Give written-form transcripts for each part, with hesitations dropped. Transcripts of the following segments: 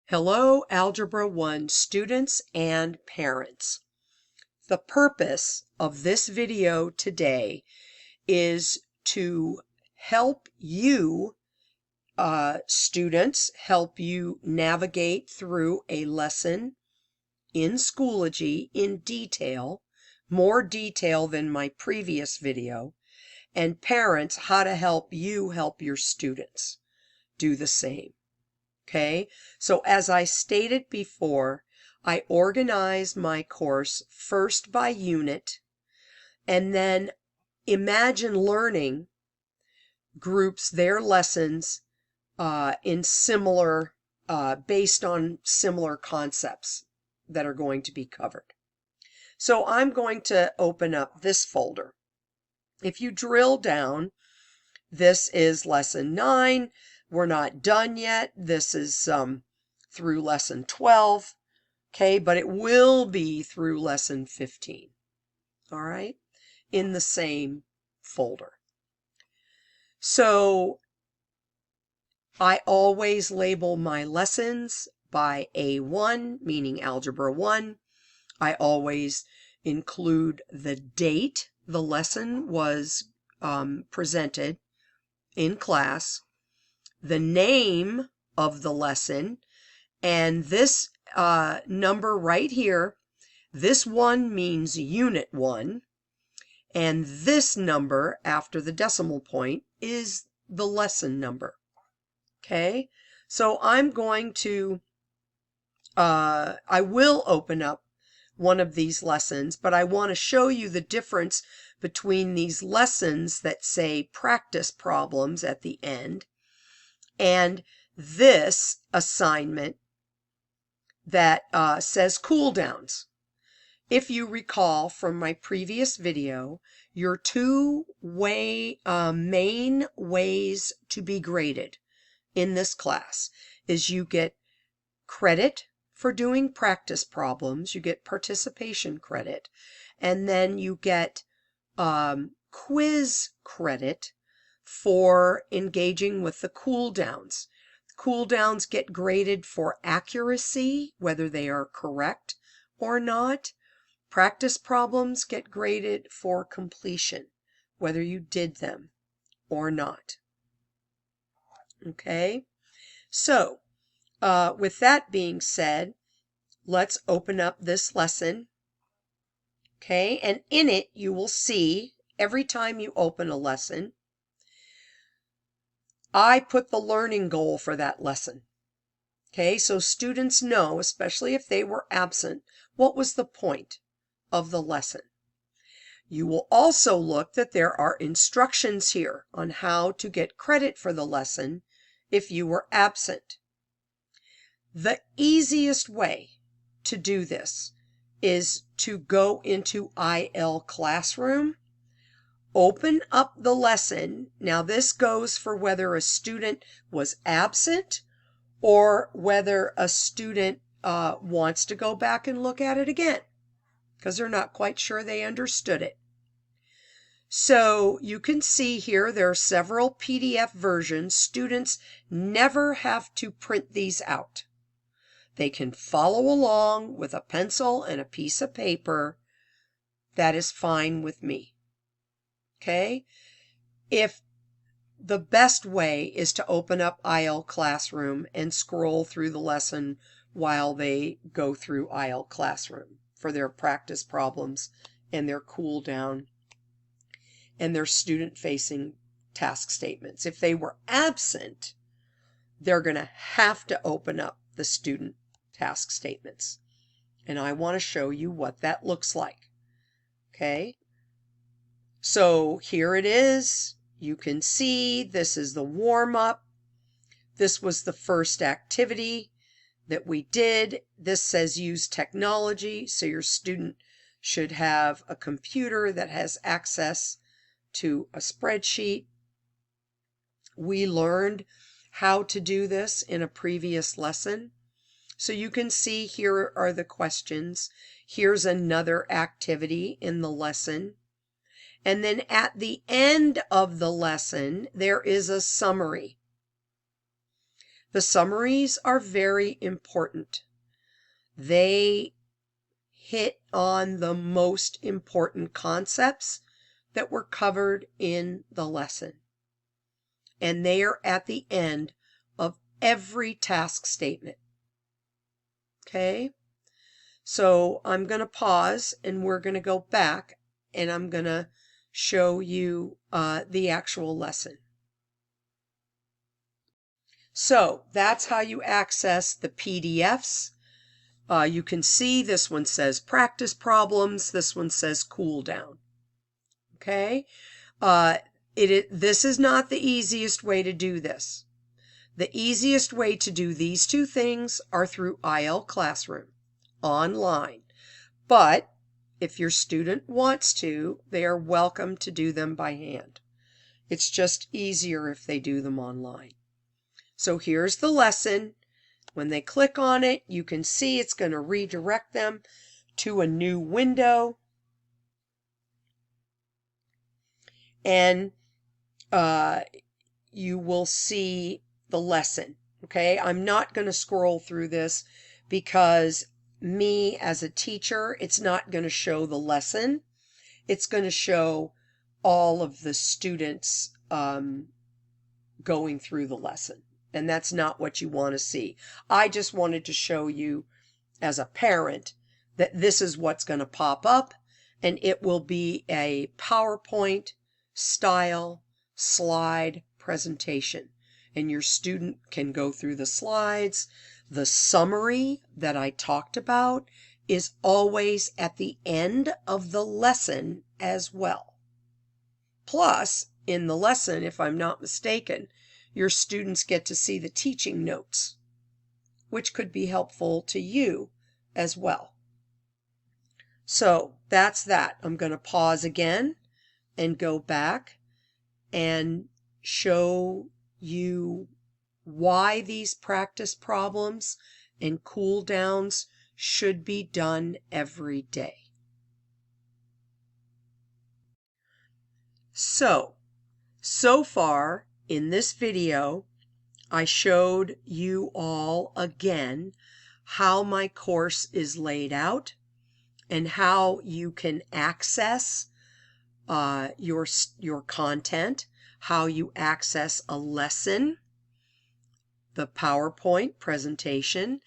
Hello, Algebra 1 students and parents. The purpose of this video today is to help you, students, help you navigate through a lesson in Schoology in detail, more detail than my previous video, and parents, how to help you help your students do the same. Okay, so as I stated before, I organized my course first by unit, and then Imagine Learning groups their lessons in similar, based on similar concepts that are going to be covered. So I'm going to open up this folder. If you drill down, this is lesson 9. We're not done yet. This is through lesson 12, okay, but it will be through lesson 15, all right, in the same folder. So I always label my lessons by A1, meaning Algebra 1. I always include the date the lesson was presented in class, the name of the lesson, and this number right here, this 1 means unit 1, and this number after the decimal point is the lesson number. Okay, so I'm going to, I will open up one of these lessons, but I want to show you the difference between these lessons that say practice problems at the end and this assignment that says cool downs. If you recall from my previous video, your two main ways to be graded in this class is you get credit for doing practice problems, you get participation credit, and then you get quiz credit for engaging with the cool downs. Cool downs get graded for accuracy, whether they are correct or not. Practice problems get graded for completion, whether you did them or not. Okay, so with that being said, let's open up this lesson. Okay, and in it you will see every time you open a lesson, I put the learning goal for that lesson. Okay, so students know, especially if they were absent, what was the point of the lesson. You will also look that there are instructions here on how to get credit for the lesson if you were absent. The easiest way to do this is to go into IL Classroom, open up the lesson. Now this goes for whether a student was absent or whether a student wants to go back and look at it again because they're not quite sure they understood it. So you can see here there are several PDF versions. Students never have to print these out. They can follow along with a pencil and a piece of paper. That is fine with me. Okay? If the best way is to open up IL Classroom and scroll through the lesson while they go through IL Classroom for their practice problems and their cool down and their student-facing task statements. If they were absent, they're going to have to open up the student task statements. And I want to show you what that looks like. Okay? So here it is. You can see this is the warm-up. This was the first activity that we did. This says use technology, so your student should have a computer that has access to a spreadsheet. We learned how to do this in a previous lesson. So you can see here are the questions. Here's another activity in the lesson. And then at the end of the lesson, there is a summary. The summaries are very important. They hit on the most important concepts that were covered in the lesson. And they are at the end of every task statement. Okay? So I'm going to pause and we're going to go back and I'm going to show you the actual lesson. So that's how you access the PDFs. You can see this one says practice problems. This one says cool down. Okay? This is not the easiest way to do this. The easiest way to do these two things are through IL Classroom, online. But if your student wants to, they are welcome to do them by hand. It's just easier if they do them online. So here's the lesson. When they click on it, you can see it's going to redirect them to a new window. And you will see the lesson. Okay, I'm not going to scroll through this because me as a teacher, it's not going to show the lesson. It's going to show all of the students going through the lesson. And that's not what you want to see. I just wanted to show you as a parent that this is what's going to pop up, and it will be a PowerPoint style slide presentation. And your student can go through the slides. The summary that I talked about is always at the end of the lesson as well. Plus, in the lesson, if I'm not mistaken, your students get to see the teaching notes, which could be helpful to you as well. So that's that. I'm going to pause again and go back and show you why these practice problems and cool downs should be done every day. So far in this video, I showed you all again how my course is laid out and how you can access your content, how you access a lesson, the PowerPoint presentation,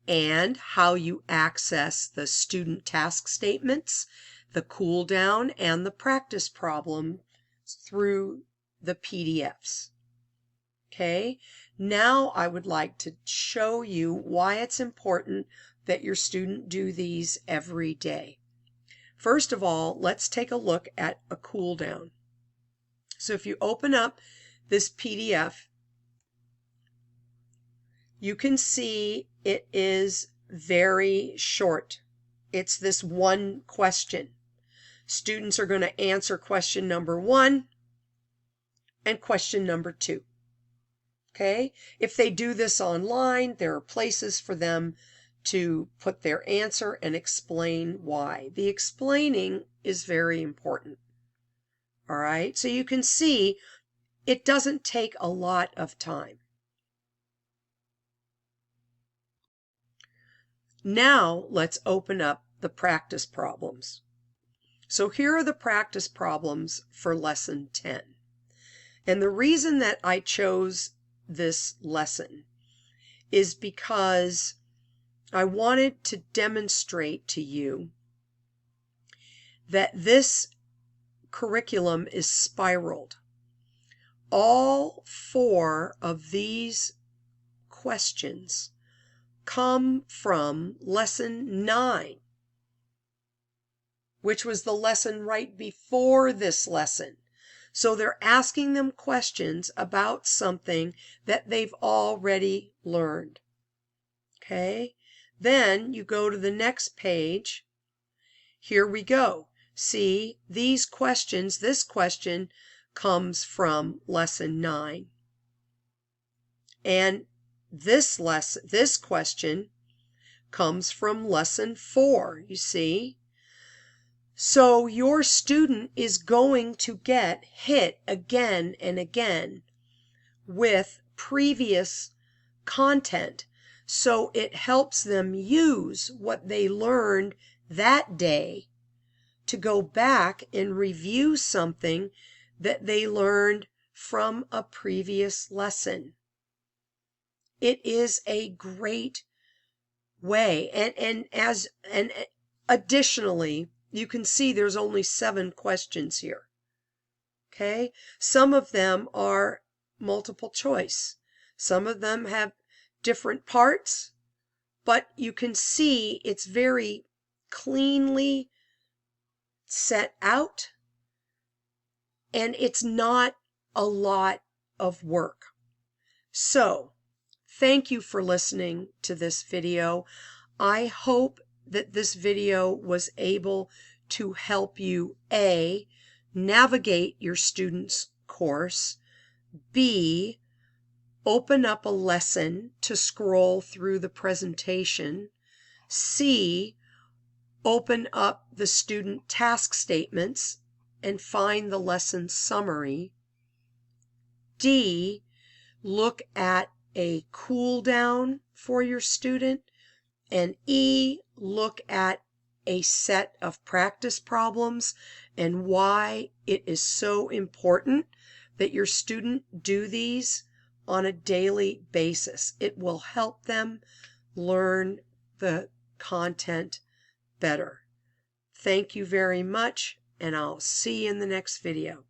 and how you access the student task statements, the cool down, and the practice problem through the PDFs. Okay, now I would like to show you why it's important that your student do these every day. First of all, let's take a look at a cool down. So if you open up this PDF, you can see it is very short. It's this one question. Students are going to answer question number 1 and question number 2. Okay? If they do this online, there are places for them to put their answer and explain why. The explaining is very important. All right? So you can see it doesn't take a lot of time. Now let's open up the practice problems. So here are the practice problems for lesson 10. And the reason that I chose this lesson is because I wanted to demonstrate to you that this curriculum is spiraled. All 4 of these questions come from lesson 9, which was the lesson right before this lesson. So they're asking them questions about something that they've already learned. Okay? Then you go to the next page. Here we go. See, these questions, this question comes from lesson 9. And this question comes from lesson 4, you see? So your student is going to get hit again and again with previous content. So it helps them use what they learned that day to go back and review something that they learned from a previous lesson. It is a great way. And additionally, you can see there's only 7 questions here. Okay? Some of them are multiple choice. Some of them have different parts, but you can see it's very cleanly set out, and it's not a lot of work. So, thank you for listening to this video. I hope that this video was able to help you A, navigate your student's course, B, open up a lesson to scroll through the presentation, C, open up the student task statements and find the lesson summary, D, look at a cool down for your student, and E, look at a set of practice problems and why it is so important that your student do these on a daily basis. It will help them learn the content better. Thank you very much, and I'll see you in the next video.